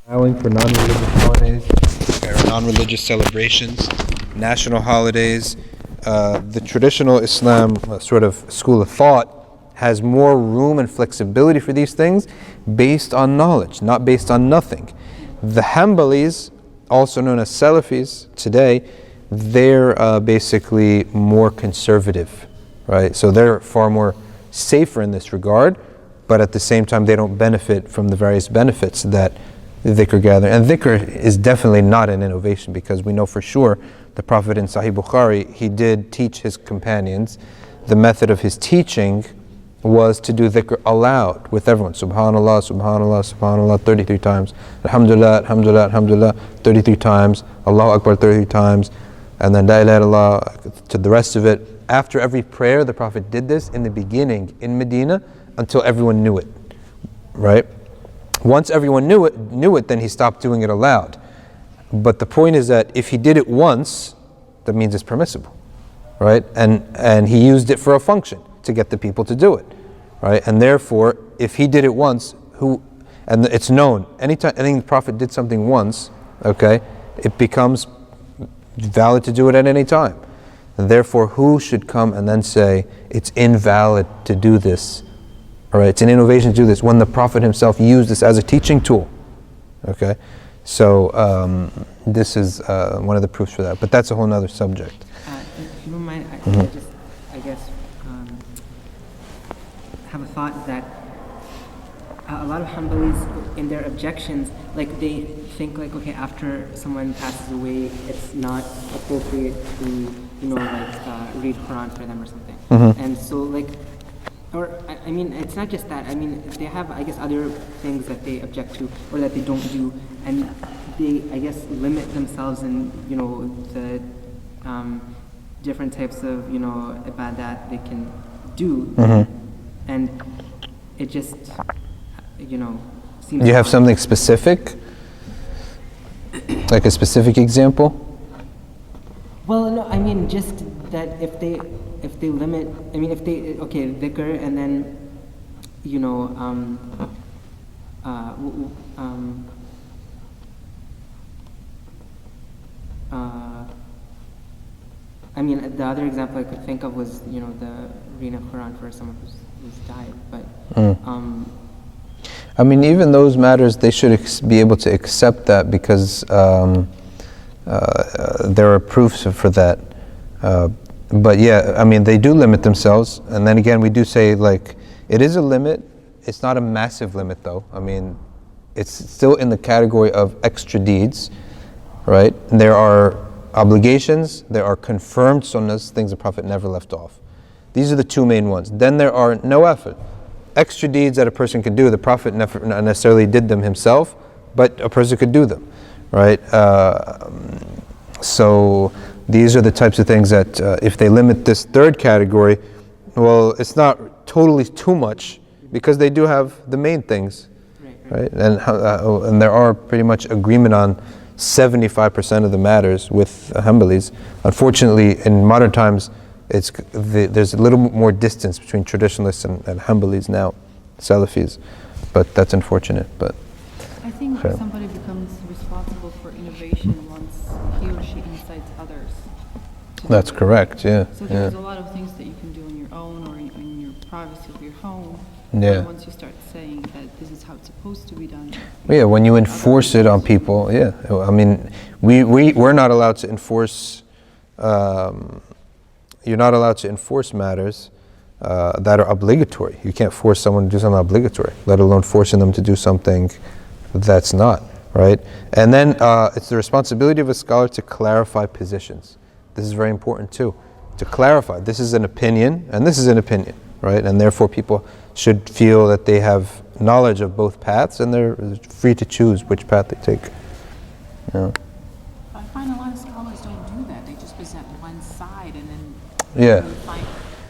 allowing for non-religious holidays, or non-religious celebrations, national holidays. The traditional Islam sort of school of thought has more room and flexibility for these things based on knowledge, not based on nothing. The Hanbalis, also known as Salafis today, they're basically more conservative, right? So they're far more safer in this regard, but at the same time they don't benefit from the various benefits that dhikr gather. And dhikr is definitely not an innovation, because we know for sure the Prophet in Sahih Bukhari, he did teach his companions. The method of his teaching was to do dhikr aloud with everyone. Subhanallah, Subhanallah, Subhanallah 33 times. Alhamdulillah, Alhamdulillah, Alhamdulillah 33 times. Allahu Akbar 33 times. And then La ilaha illallah to the rest of it. After every prayer, the Prophet did this in the beginning in Medina until everyone knew it, right? Once everyone knew it, then he stopped doing it aloud. But the point is that if he did it once, that means it's permissible, right? And he used it for a function, to get the people to do it, right? And therefore, if he did it once, and it's known, anytime the Prophet did something once, okay, it becomes valid to do it at any time. And therefore, who should come and then say it's invalid to do this? All right, it's an innovation to do this when the Prophet himself used this as a teaching tool. Okay, so this is one of the proofs for that, but that's a whole other subject. If you don't mind, I guess have a thought that a lot of Hanbalis in their objections, like they think like, okay, after someone passes away, it's not appropriate to, read Quran for them or something. And so like, I mean, it's not just that. I mean, they have, I guess, other things that they object to or that they don't do, and they, I guess, limit themselves in, the different types of, ibadat they can do, and it just, seems. Do you have something specific, like a specific example? Well, no, I mean, just that if they limit, I mean, if they, okay, dhikr, and then, I mean, the other example I could think of was, the reading of Quran for someone who's died, but, I mean, even those matters, they should be able to accept that, because there are proofs for that. But yeah, I mean, they do limit themselves, and then again, we do say, like, it is a limit. It's not a massive limit, though. I mean, it's still in the category of extra deeds, right? And there are obligations, there are confirmed sunnahs, things the Prophet never left off. These are the two main ones. Then there are nawafil, extra deeds that a person could do. The Prophet never necessarily did them himself, but a person could do them, right? So these are the types of things that if they limit this third category, well, it's not totally too much, because they do have the main things, right? And there are pretty much agreement on 75% of the matters with Hanbalis. Unfortunately, in modern times, there's a little more distance between traditionalists and Hanbalis now, Salafis, but that's unfortunate. But I think somebody becomes responsible for innovation once he or she incites others. That's correct, yeah. So there's a lot of things that you can do on your own or in your privacy of your home. Yeah. But once you start saying that this is how it's supposed to be done. Yeah, when you enforce it on people, yeah. I mean, we're not allowed to enforce. You're not allowed to enforce matters that are obligatory. You can't force someone to do something obligatory, let alone forcing them to do something that's not, right? And then it's the responsibility of a scholar to clarify positions. This is very important too, to clarify. This is an opinion, and this is an opinion, right? And therefore people should feel that they have knowledge of both paths, and they're free to choose which path they take. Yeah. I find a lot of scholars don't do that. They just present one side, and then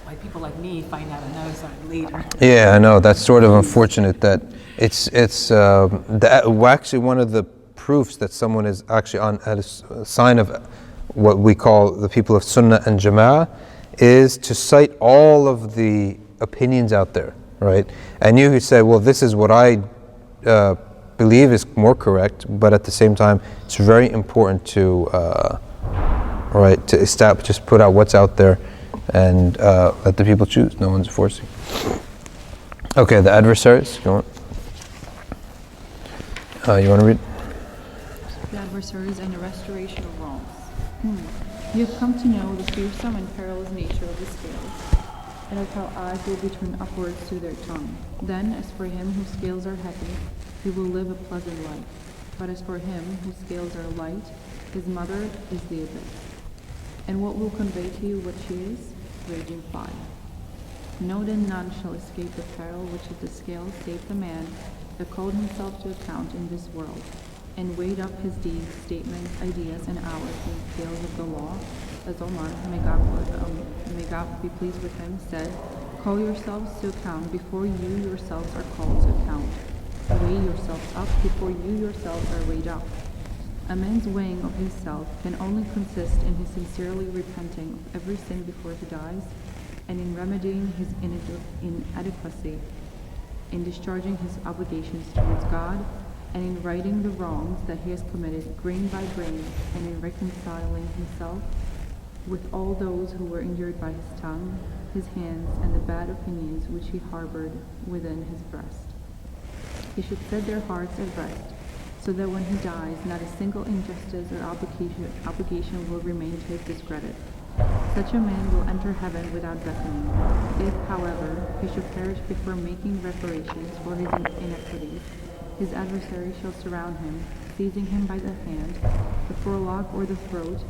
like people like me find out another side later. Yeah, I know. That's sort of unfortunate that it's actually one of the proofs that someone is actually on at a sign of what we call the people of Sunnah and Jama'ah is to cite all of the opinions out there, right? And you say, well, this is what I believe is more correct, but at the same time, it's very important to to establish, just put out what's out there, and let the people choose. No one's forcing. Okay, the adversaries. You want to read? The adversaries and the restoration of wrongs. You have come to know the fearsome and perilous nature of the scales, and of how eyes will be turned upwards to their tongue. Then, as for him whose scales are heavy, he will live a pleasant life. But as for him whose scales are light, his mother is the abyss. And what will convey to you what she is? Raging fire. No, then none shall escape the peril which is the scales, save the man that called himself to account in this world, and weighed up his deeds, statements, ideas, and hours in the scales of the law, as Omar, may God be pleased with him, said, call yourselves to account before you yourselves are called to account. Weigh yourselves up before you yourselves are weighed up. A man's weighing of himself can only consist in his sincerely repenting of every sin before he dies, and in remedying his inadequacy, in discharging his obligations towards God, and in righting the wrongs that he has committed grain by grain, and in reconciling himself with all those who were injured by his tongue, his hands, and the bad opinions which he harbored within his breast. He should set their hearts at rest, so that when he dies, not a single injustice or obligation will remain to his discredit. Such a man will enter heaven without reckoning. If, however, he should perish before making reparations for his inequities, his adversary shall surround him, seizing him by the hand, the forelock or the throat,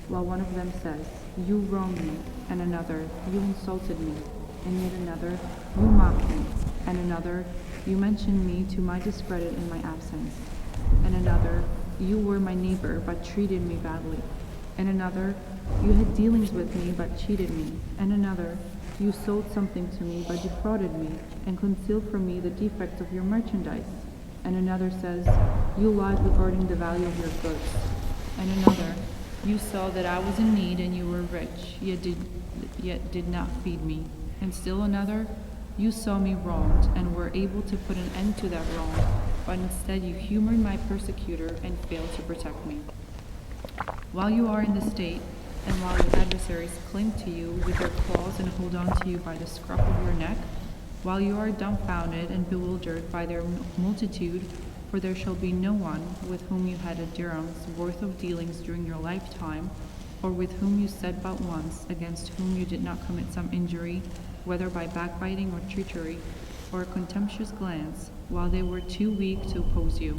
while one of them says, you wronged me, and another, you insulted me, and yet another, you mocked me, and another, you mentioned me to my discredit in my absence, and another, you were my neighbor but treated me badly, and another, you had dealings with me but cheated me, and another, you sold something to me but defrauded me, and concealed from me the defects of your merchandise, and another says, you lied regarding the value of your goods, and another, you saw that I was in need and you were rich, yet did not feed me, and still another, you saw me wronged and were able to put an end to that wrong, but instead you humored my persecutor and failed to protect me. While you are in this state, and while your adversaries cling to you with their claws and hold on to you by the scruff of your neck, while you are dumbfounded and bewildered by their multitude, for there shall be no one with whom you had a dirham's worth of dealings during your lifetime, or with whom you said but once, against whom you did not commit some injury, whether by backbiting or treachery, or a contemptuous glance, while they were too weak to oppose you.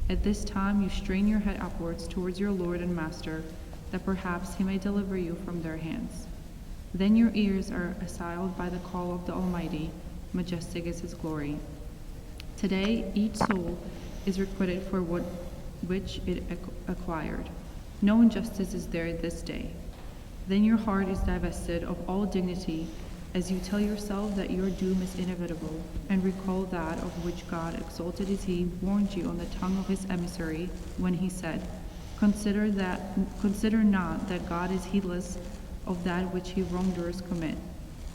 At this time you strain your head upwards towards your Lord and Master, that perhaps he may deliver you from their hands. Then your ears are assailed by the call of the Almighty, majestic is his glory. Today each soul is requited for which it acquired. No injustice is there this day. Then your heart is divested of all dignity, as you tell yourself that your doom is inevitable, and recall that of which God, exalted is he, warned you on the tongue of his emissary, when he said, Consider not that God is heedless of that which he wrongdoers commit.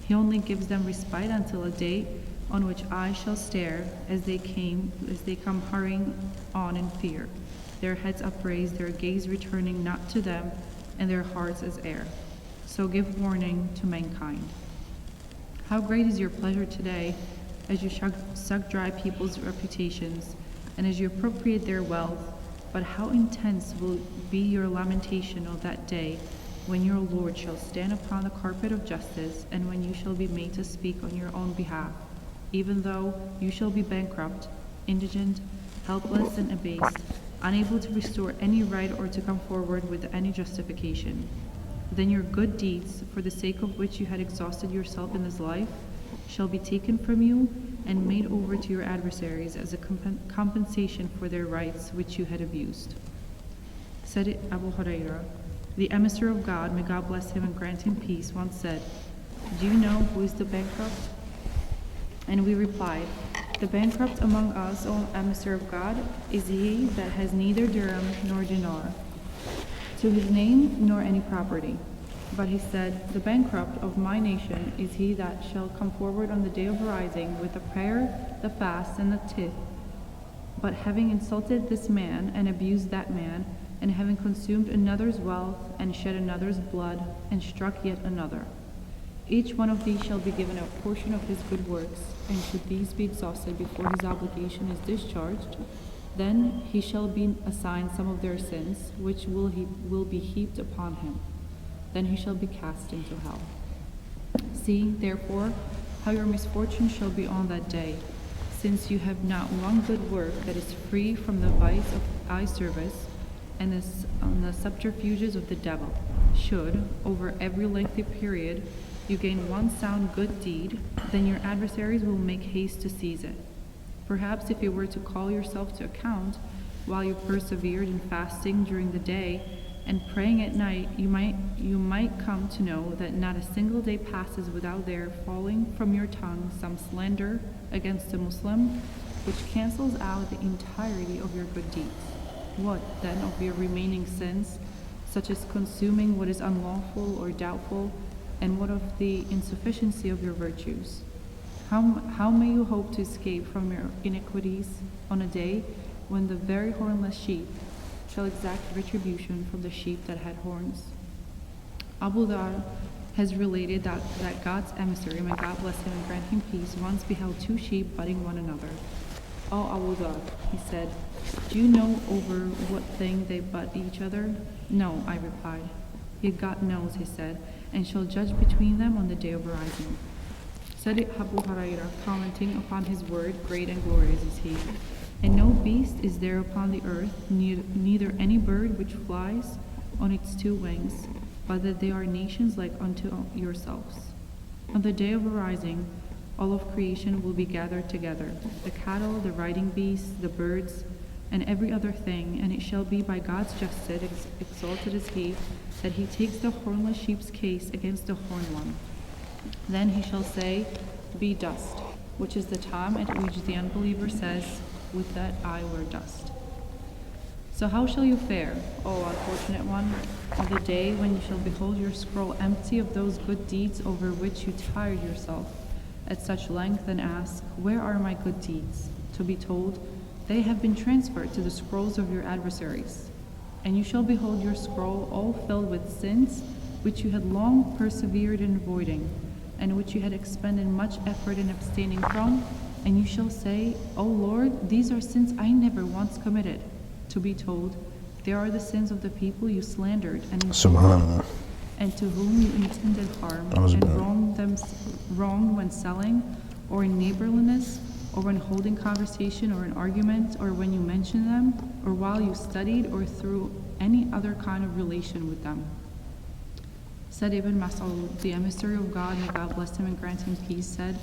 He only gives them respite until a day on which I shall stare as they come hurrying on in fear, their heads upraised, their gaze returning not to them, and their hearts as air. So give warning to mankind. How great is your pleasure today, as you suck dry people's reputations, and as you appropriate their wealth, but how intense will be your lamentation of that day, when your Lord shall stand upon the carpet of justice, and when you shall be made to speak on your own behalf, even though you shall be bankrupt, indigent, helpless, and abased, unable to restore any right or to come forward with any justification. Then your good deeds, for the sake of which you had exhausted yourself in this life, shall be taken from you and made over to your adversaries as a compensation for their rights which you had abused. Said Abu Hurairah, the emissary of God, may God bless him and grant him peace, once said, Do you know who is the bankrupt? And we replied, The bankrupt among us, O emissary of God, is he that has neither dirham nor dinar to his name nor any property. But he said, The bankrupt of my nation is he that shall come forward on the day of rising with the prayer, the fast, and the tithe, But having insulted this man and abused that man, and having consumed another's wealth and shed another's blood and struck yet another, each one of these shall be given a portion of his good works, and should these be exhausted before his obligation is discharged, then he shall be assigned some of their sins, which will be heaped upon him. Then he shall be cast into hell. See, therefore, how your misfortune shall be on that day, since you have not one good work that is free from the vice of eye service and the subterfuges of the devil. Should, over every lengthy period, you gain one sound good deed, then your adversaries will make haste to seize it. Perhaps if you were to call yourself to account, while you persevered in fasting during the day and praying at night, you might come to know that not a single day passes without there falling from your tongue some slander against a Muslim, which cancels out the entirety of your good deeds. What, then, of your remaining sins, such as consuming what is unlawful or doubtful, and what of the insufficiency of your virtues? How may you hope to escape from your iniquities on a day when the very hornless sheep shall exact retribution from the sheep that had horns? Abu Dhar has related that God's emissary, may God bless him and grant him peace, once beheld two sheep butting one another. "O Abu Dhar," he said, "do you know over what thing they butt each other?" "No," I replied. "Yet God knows," he said, "and shall judge between them on the day of rising." Said Abu Hurairah, commenting upon his word, great and glorious is he. "And no beast is there upon the earth, neither any bird which flies on its two wings, but that they are nations like unto yourselves. On the day of arising, all of creation will be gathered together, the cattle, the riding beasts, the birds, and every other thing, and it shall be by God's justice, exalted is he, that he takes the hornless sheep's case against the horned one. Then he shall say, Be dust, which is the time at which the unbeliever says, Would that I were dust. So how shall you fare, O unfortunate one, on the day when you shall behold your scroll empty of those good deeds over which you tired yourself at such length, and ask, Where are my good deeds? To be told, They have been transferred to the scrolls of your adversaries. And you shall behold your scroll all filled with sins, which you had long persevered in avoiding, and which you had expended much effort in abstaining from, and you shall say, O Lord, these are sins I never once committed. To be told, they are the sins of the people you slandered and insulted, and to whom you intended harm, and wronged when selling, or in neighborliness, or when holding conversation or an argument, or when you mentioned them, or while you studied, or through any other kind of relation with them. Said Ibn Mas'ud, the emissary of God, may God bless him and grant him peace, said,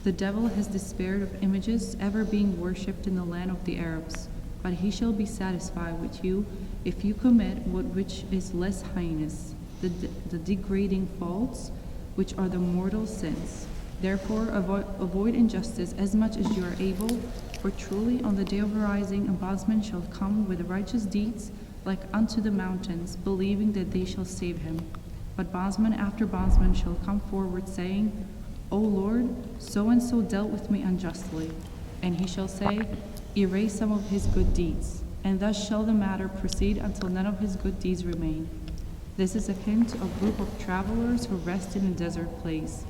The devil has despaired of images ever being worshipped in the land of the Arabs, but he shall be satisfied with you if you commit which is less heinous, the degrading faults, which are the mortal sins. Therefore avoid injustice as much as you are able, for truly on the day of rising a bondsman shall come with righteous deeds like unto the mountains, believing that they shall save him. But bondsman after bondsman shall come forward, saying, O Lord, so-and-so dealt with me unjustly. And he shall say, Erase some of his good deeds. And thus shall the matter proceed until none of his good deeds remain. This is akin to a group of travelers who rest in a desert place.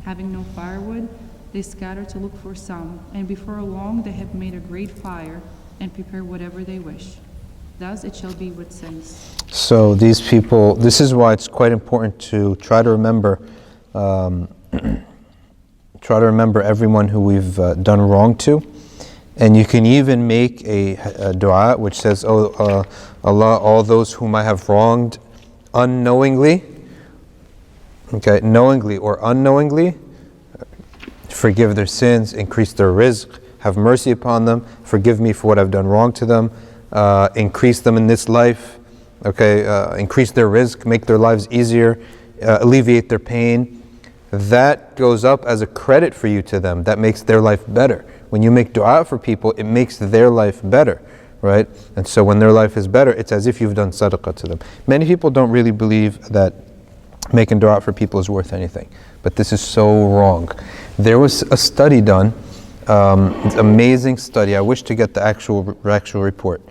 Having no firewood, they scatter to look for some, and before long they have made a great fire and prepare whatever they wish. Thus it shall be with sins. So these people, this is why it's quite important to try to remember everyone who we've done wrong to. And you can even make a dua which says, Allah, all those whom I have wronged unknowingly, knowingly or unknowingly, forgive their sins, increase their rizq, have mercy upon them, forgive me for what I've done wrong to them, increase them in this life, increase their rizq, make their lives easier, alleviate their pain. That goes up as a credit for you to them. That makes their life better. When you make dua for people, it makes their life better, right? And so when their life is better, it's as if you've done sadaqah to them. Many people don't really believe that making dua for people is worth anything, but this is so wrong. There was a study done It's an amazing study. I wish to get the actual report.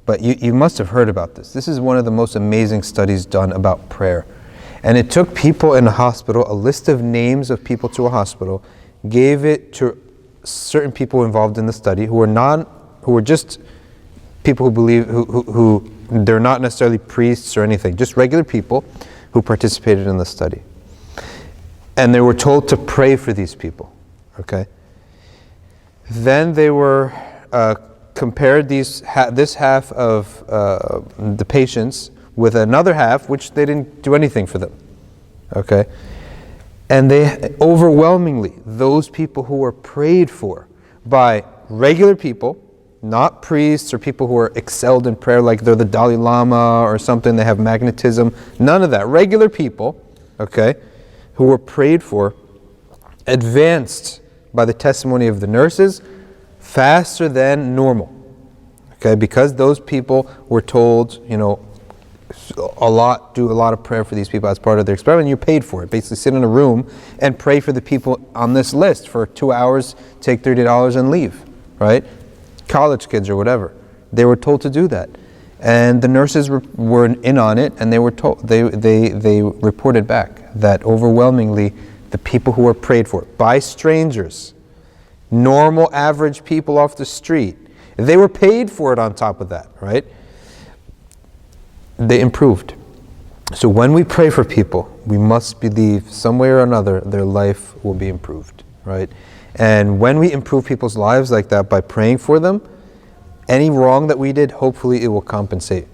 But you must have heard about this. This is one of the most amazing studies done about prayer. And it took people in a hospital, a list of names of people to a hospital, gave it to certain people involved in the study who were just people who believe, who they're not necessarily priests or anything, just regular people who participated in the study. And they were told to pray for these people, okay? Then they were compared this half of the patients with another half, which they didn't do anything for them, okay? And they overwhelmingly, those people who were prayed for by regular people, not priests or people who are excelled in prayer like they're the Dalai Lama or something, they have magnetism, none of that. Regular people, okay, who were prayed for, advanced by the testimony of the nurses faster than normal, okay, because those people were told, do a lot of prayer for these people as part of their experiment. You're paid for it. Basically sit in a room and pray for the people on this list for 2 hours, take $30 and leave, right? College kids or whatever. They were told to do that. And the nurses were in on it, and they were told, they reported back that overwhelmingly the people who were prayed for by strangers, normal average people off the street, they were paid for it on top of that, right? They improved. So when we pray for people, we must believe some way or another their life will be improved, right? And when we improve people's lives like that by praying for them, any wrong that we did, hopefully it will compensate.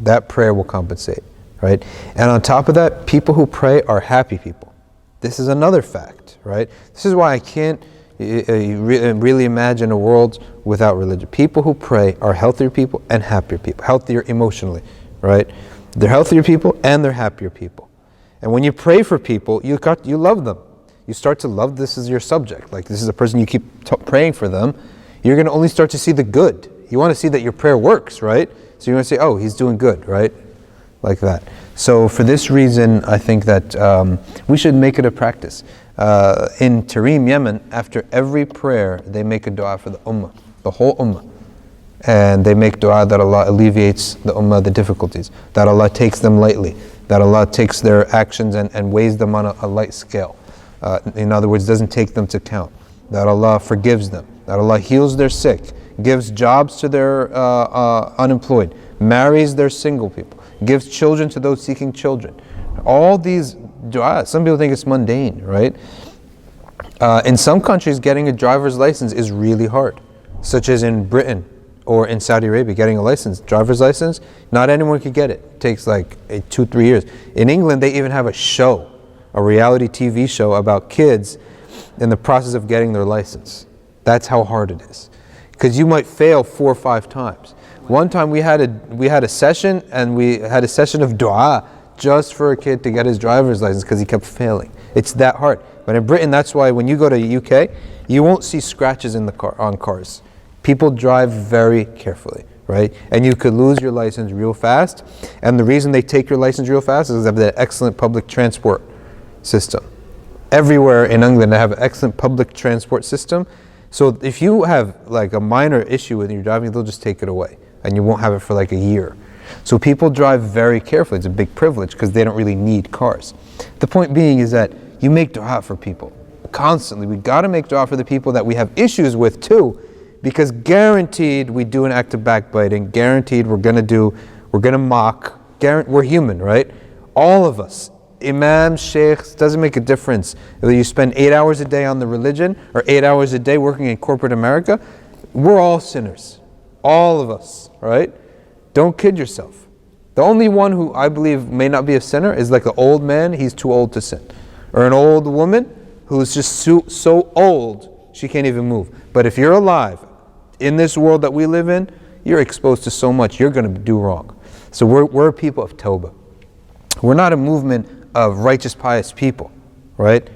That prayer will compensate, right? And on top of that, people who pray are happy people. This is another fact, right? This is why I can't really imagine a world without religion. People who pray are healthier people and happier people, healthier emotionally, right? They're healthier people and they're happier people. And when you pray for people, you love them. You start to love, this is your subject. Like this is a person you keep praying for them. You're going to only start to see the good. You want to see that your prayer works, right? So you're going to say, oh, he's doing good, right? Like that. So for this reason, I think that we should make it a practice. In Tarim, Yemen, after every prayer, they make a dua for the ummah, the whole ummah. And they make dua that Allah alleviates the ummah the difficulties, that Allah takes them lightly, that Allah takes their actions and weighs them on a light scale. In other words, doesn't take them to count, that Allah forgives them, that Allah heals their sick, gives jobs to their unemployed, marries their single people, gives children to those seeking children. All these du'as, some people think it's mundane, right? In some countries, getting a driver's license is really hard, such as in Britain or in Saudi Arabia, getting a license, driver's license, not anyone could get it. It takes like 2-3 years. In England, they even have a show, a reality TV show about kids in the process of getting their license. That's how hard it is. Because you might fail 4 or 5 times. One time we had a session, and we had a session of dua just for a kid to get his driver's license because he kept failing. It's that hard. But in Britain, that's why when you go to the UK, you won't see scratches in the on cars. People drive very carefully, right? And you could lose your license real fast. And the reason they take your license real fast is they have that excellent public transport system. Everywhere in England, they have an excellent public transport system. So if you have like a minor issue with your driving, they'll just take it away, and you won't have it for like a year. So people drive very carefully. It's a big privilege because they don't really need cars. The point being is that you make dua for people constantly. We got to make dua for the people that we have issues with too, because guaranteed we do an act of backbiting. Guaranteed we're going to mock. We're human, right? All of us. Imams, sheikhs, doesn't make a difference. Whether you spend 8 hours a day on the religion or 8 hours a day working in corporate America, we're all sinners. All of us, right? Don't kid yourself. The only one who I believe may not be a sinner is like an old man, he's too old to sin. Or an old woman who's just so old, she can't even move. But if you're alive, in this world that we live in, you're exposed to so much, you're going to do wrong. So we're people of tawbah. We're not a movement of righteous, pious people, right?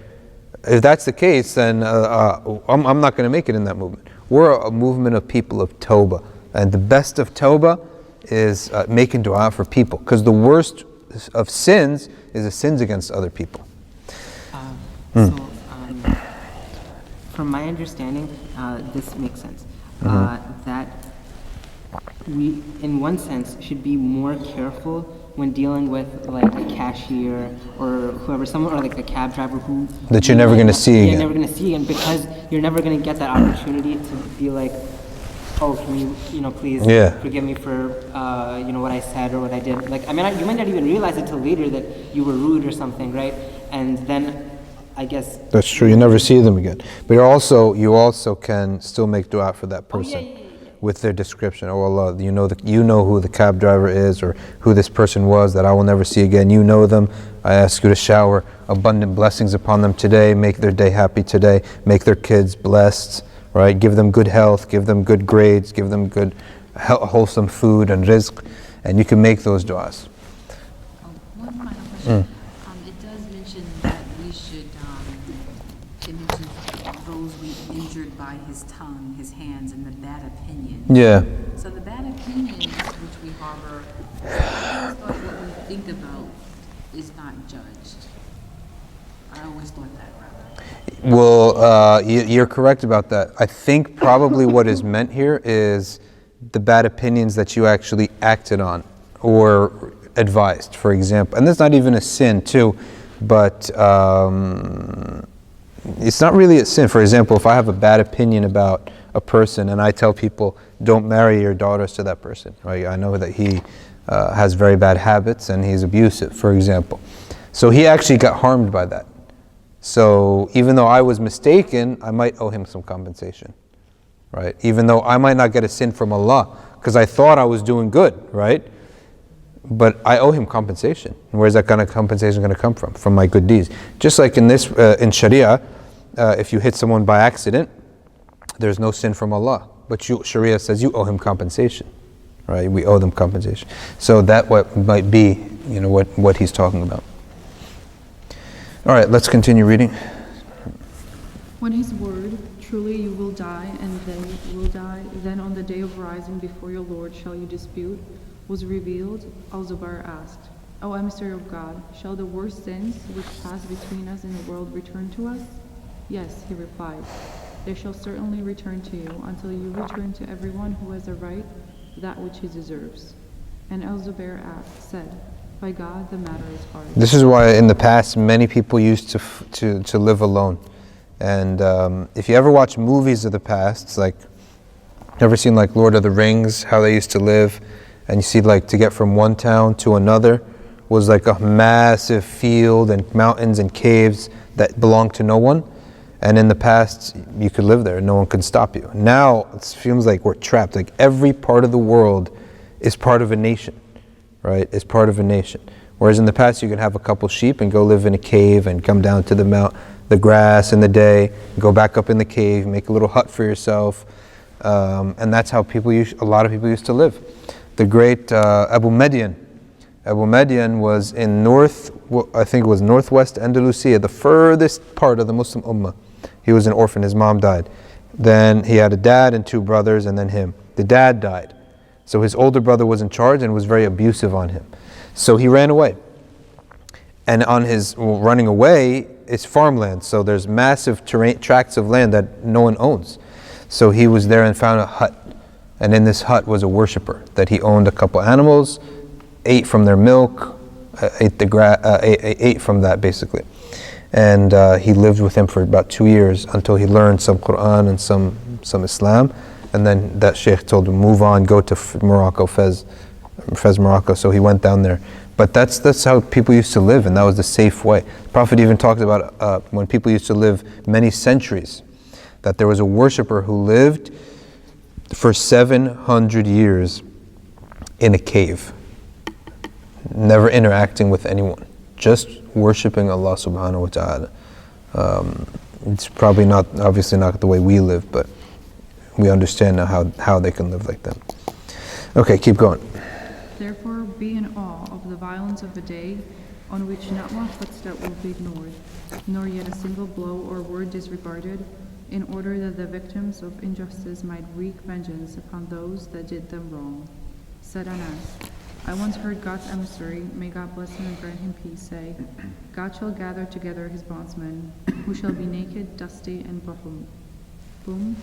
If that's the case, then I'm not going to make it in that movement. We're a movement of people of tawbah. And the best of tawbah is making dua for people. Because the worst of sins is the sins against other people. from my understanding, this makes sense. That we, in one sense, should be more careful when dealing with like a cashier or whoever, someone, or like a cab driver who That you're never going to see again. You're never going to see again, because you're never going to get that opportunity to be like, oh, can you, please forgive me for, what I said or what I did. Like, I mean, you might not even realize it till later that you were rude or something, right? And then, I guess. That's true. You never see them again. But you also can still make dua for that person with their description. Oh Allah, you know who the cab driver is, or who this person was that I will never see again. You know them. I ask you to shower abundant blessings upon them today. Make their day happy today. Make their kids blessed. Right? Give them good health. Give them good grades. Give them good, wholesome food and rizq. And you can make those du'as. One final question. It does mention that we should, it mentions those we injured by his tongue, his hands, and the bad opinion. Yeah. So the bad opinions which we harbor, I always thought what we think about is not judged. I always thought that, rather. Well, you're correct about that. I think probably what is meant here is the bad opinions that you actually acted on or advised, for example. And that's not even a sin too, but it's not really a sin. For example, if I have a bad opinion about a person and I tell people, don't marry your daughters to that person, right? I know that he has very bad habits and he's abusive, for example. So he actually got harmed by that. So even though I was mistaken, I might owe him some compensation, right? Even though I might not get a sin from Allah, because I thought I was doing good, right? But I owe him compensation. And where's that kind of compensation going to come from? From my good deeds. Just like in this, in Sharia, if you hit someone by accident, there's no sin from Allah. But Sharia says you owe him compensation, right? We owe them compensation. So that what might be, what he's talking about. All right, let's continue reading. When his word, truly you will die, and they will die, then on the day of rising before your Lord shall you dispute, was revealed, Al-Zubair asked, O emissary of God, shall the worst sins which pass between us in the world return to us? Yes, he replied, they shall certainly return to you until you return to everyone who has a right that which he deserves. And Al-Zubair said, by God, the matter is hard. This is why in the past many people used to live alone. And if you ever watch movies of the past, it's like, ever seen like Lord of the Rings, how they used to live, and you see like to get from one town to another was like a massive field and mountains and caves that belonged to no one. And in the past, you could live there, no one could stop you. Now, it seems like we're trapped. Like every part of the world is part of a nation, right? Is part of a nation. Whereas in the past, you could have a couple sheep and go live in a cave and come down to the grass in the day, go back up in the cave, make a little hut for yourself. And that's how a lot of people used to live. The great Abu Madian was in northwest Andalusia, the furthest part of the Muslim Ummah. He was an orphan, his mom died. Then he had a dad and two brothers, and then him. The dad died. So his older brother was in charge and was very abusive on him. So he ran away. And on his running away, it's farmland. So there's massive tracts of land that no one owns. So he was there and found a hut. And in this hut was a worshiper that he owned a couple animals, ate from their milk, ate from that basically. And he lived with him for about 2 years until he learned some Quran and some Islam. And then that sheikh told him, move on, go to Morocco, Fez, Morocco. So he went down there. But that's how people used to live, and that was the safe way. The Prophet even talked about when people used to live many centuries, that there was a worshiper who lived for 700 years in a cave, never interacting with anyone, just worshiping Allah subhanahu wa ta'ala. It's probably obviously not the way we live, but we understand now how they can live like that. Okay, keep going. Therefore be in awe of the violence of a day on which not one footstep will be ignored, nor yet a single blow or word disregarded, in order that the victims of injustice might wreak vengeance upon those that did them wrong. Said Anas, I once heard God's emissary, may God bless him and grant him peace, say, God shall gather together his bondsmen, who shall be naked, dusty, and Boom.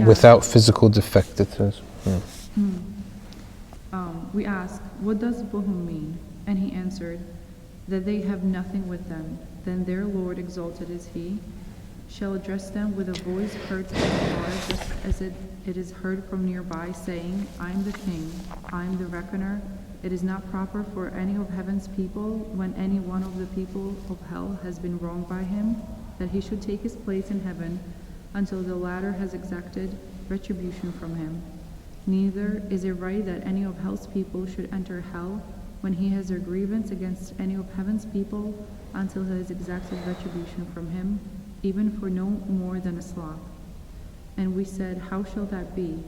Without physical defect, it says. We ask, what does Bohum mean? And he answered, that they have nothing with them. Then their Lord, exalted is he, shall address them with a voice heard from afar, just as it is heard from nearby, saying, I am the king, I am the reckoner. It is not proper for any of heaven's people, when any one of the people of hell has been wronged by him, that he should take his place in heaven until the latter has exacted retribution from him. Neither is it right that any of hell's people should enter hell when he has a grievance against any of heaven's people until he has exacted retribution from him, even for no more than a sloth. And we said, how shall that be,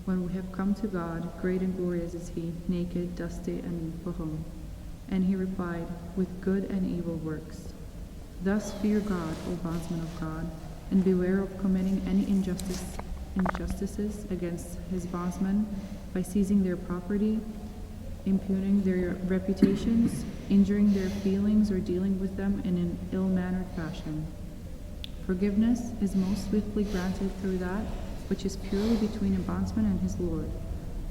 when we have come to God, great and glorious is he, naked, dusty, and Bohum? And he replied, with good and evil works. Thus fear God, O bondsmen of God, and beware of committing any injustices against his bondsmen by seizing their property, impugning their reputations, injuring their feelings, or dealing with them in an ill-mannered fashion. Forgiveness is most swiftly granted through that which is purely between a bondsman and his Lord.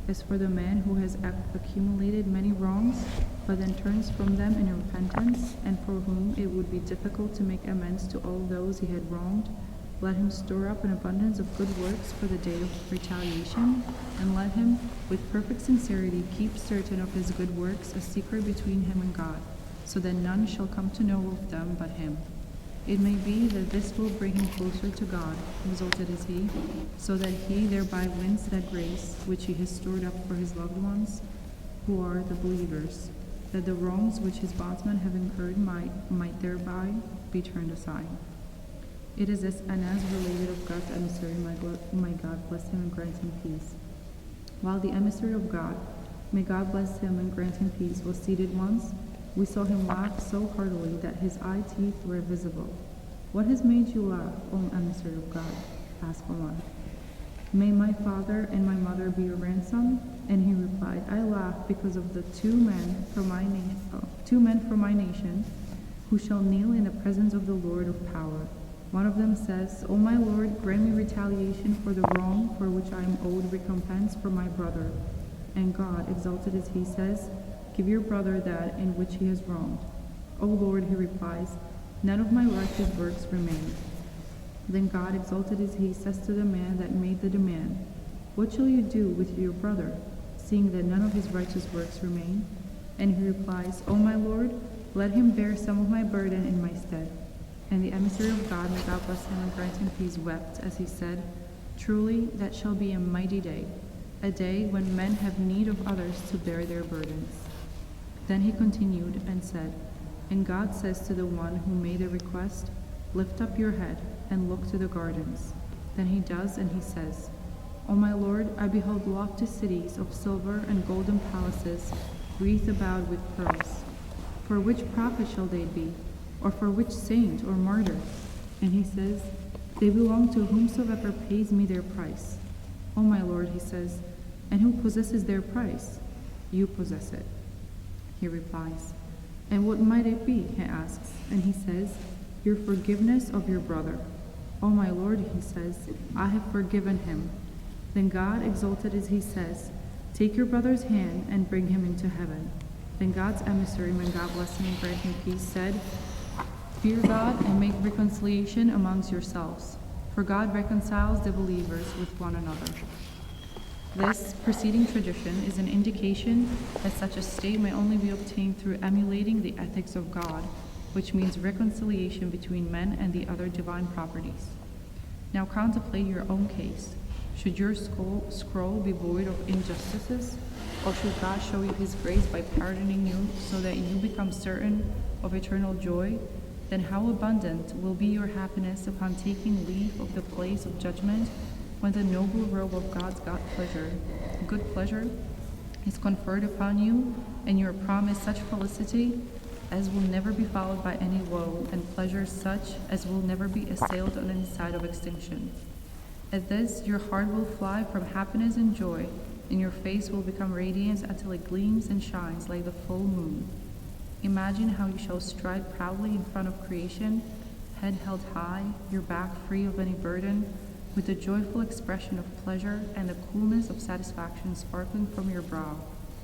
As for the man who has accumulated many wrongs, but then turns from them in repentance, and for whom it would be difficult to make amends to all those he had wronged, let him store up an abundance of good works for the day of retaliation, and let him, with perfect sincerity, keep certain of his good works a secret between him and God, so that none shall come to know of them but him. It may be that this will bring him closer to God, exalted is he, so that he thereby wins that grace which he has stored up for his loved ones, who are the believers, that the wrongs which his bondsmen have incurred might thereby be turned aside. It is as related of God's emissary, may God bless him and grant him peace. While the emissary of God, may God bless him and grant him peace, was seated once, we saw him laugh so heartily that his eye teeth were visible. What has made you laugh, O emissary of God? Asked Omar. May my father and my mother be your ransom? And he replied, I laugh because of the two men from my nation, who shall kneel in the presence of the Lord of power. One of them says, O my Lord, grant me retaliation for the wrong for which I am owed recompense for my brother. And God, exalted as he, says, give your brother that in which he has wronged. O Lord, he replies, none of my righteous works remain. Then God, exalted as he, says to the man that made the demand, what shall you do with your brother, seeing that none of his righteous works remain? And he replies, O my Lord, let him bear some of my burden in my stead. And the emissary of God, may God bless him and grant him peace, wept as he said, truly that shall be a mighty day, a day when men have need of others to bear their burdens. Then he continued and said, and God says to the one who made the request, lift up your head and look to the gardens. Then he does, and he says, O my Lord, I behold lofty cities of silver and golden palaces wreathed about with pearls. For which prophet shall they be, or for which saint or martyr? And he says, they belong to whomsoever pays me their price. O my Lord, he says, and who possesses their price? You possess it. He replies, and what might it be? He asks, and he says, your forgiveness of your brother. O my Lord, he says, I have forgiven him. Then God, exalted as he, says, take your brother's hand and bring him into heaven. Then God's emissary, may God bless him and grant him peace, said, fear God and make reconciliation amongst yourselves, for God reconciles the believers with one another. This preceding tradition is an indication that such a state may only be obtained through emulating the ethics of God, which means reconciliation between men and the other divine properties. Now contemplate your own case. Should your scroll be void of injustices? Or should God show you his grace by pardoning you so that you become certain of eternal joy? Then how abundant will be your happiness upon taking leave of the place of judgment, when the noble robe of God's good pleasure, is conferred upon you, and you are promised such felicity as will never be followed by any woe, and pleasure such as will never be assailed on any side of extinction. At this, your heart will fly from happiness and joy, and your face will become radiant until it gleams and shines like the full moon. Imagine how you shall stride proudly in front of creation, head held high, your back free of any burden, with the joyful expression of pleasure and the coolness of satisfaction sparkling from your brow,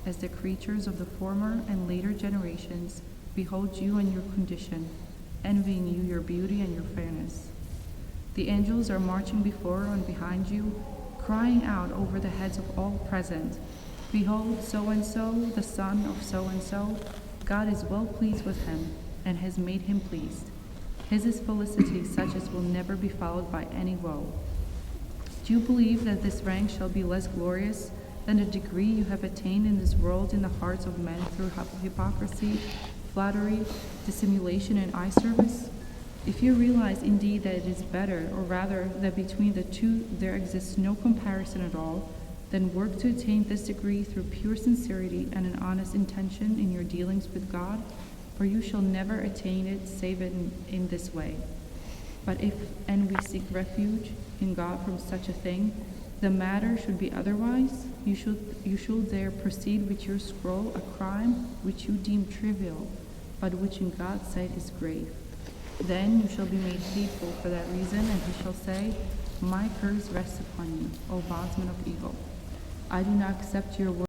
as the creatures of the former and later generations behold you and your condition, envying you your beauty and your fairness. The angels are marching before and behind you, crying out over the heads of all present, behold, so-and-so, the son of so-and-so, God is well pleased with him, and has made him pleased. His is felicity such as will never be followed by any woe. Do you believe that this rank shall be less glorious than the degree you have attained in this world in the hearts of men through hypocrisy, flattery, dissimulation, and eye service? If you realize indeed that it is better, or rather that between the two there exists no comparison at all, then work to attain this degree through pure sincerity and an honest intention in your dealings with God, for you shall never attain it save in this way. But if, and we seek refuge in God from such a thing, the matter should be otherwise, you should there proceed with your scroll a crime which you deem trivial, but which in God's sight is grave. Then you shall be made hateful for that reason, and he shall say, my curse rests upon you, O bondsman of evil. I do not accept your word.